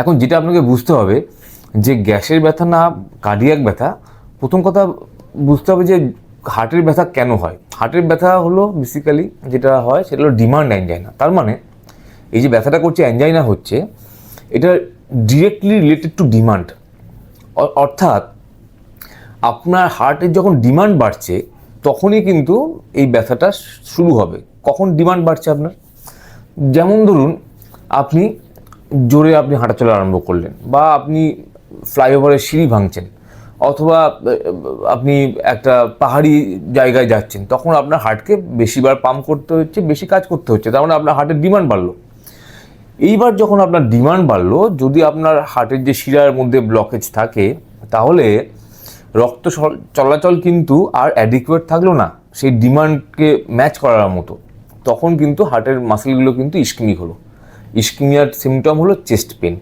এখন যেটা আপনাকে বুঝতে হবে যে গ্যাসের ব্যথা না কার্ডিয়াক ব্যথা, প্রথম কথা বুঝতে হবে যে হার্টের ব্যথা কেন হয়। হার্টের ব্যথা হলো বেসিক্যালি যেটা হয় সেটা হলো ডিমান্ড অ্যাঞ্জাইনা। তার মানে এই যে ব্যথাটা করছে, অ্যাঞ্জাইনা হচ্ছে, এটা ডিরেক্টলি রিলেটেড টু ডিমান্ড। অর্থাৎ আপনার হার্টের যখন ডিমান্ড বাড়ছে তখনই কিন্তু এই ব্যথাটা শুরু হবে। কখন ডিমান্ড বাড়ছে আপনার? যেমন ধরুন আপনি জোরে হাঁটা চলা আরম্ভ করলেন, বা আপনি ফ্লাইওভারের সিঁড়ি ভাঙছেন, অথবা আপনি একটা পাহাড়ি জায়গায় যাচ্ছেন, তখন আপনার হার্টকে বেশিবার পাম্প করতে হচ্ছে, বেশি কাজ করতে হচ্ছে, তার মানে আপনার হার্টের ডিমান্ড বাড়লো। এইবার যখন আপনার ডিমান্ড বাড়লো, যদি আপনার হার্টের যে শিরার মধ্যে ব্লকেজ থাকে, তাহলে রক্ত চলাচল কিন্তু আর অ্যাডিকুয়েট থাকলো না সেই ডিমান্ডকে ম্যাচ করার মতো। তখন কিন্তু হার্টের মাসেলগুলো কিন্তু ইস্কেমিক হলো। ইস্কেমিয়ার সিমটম হলো চেস্ট পেন।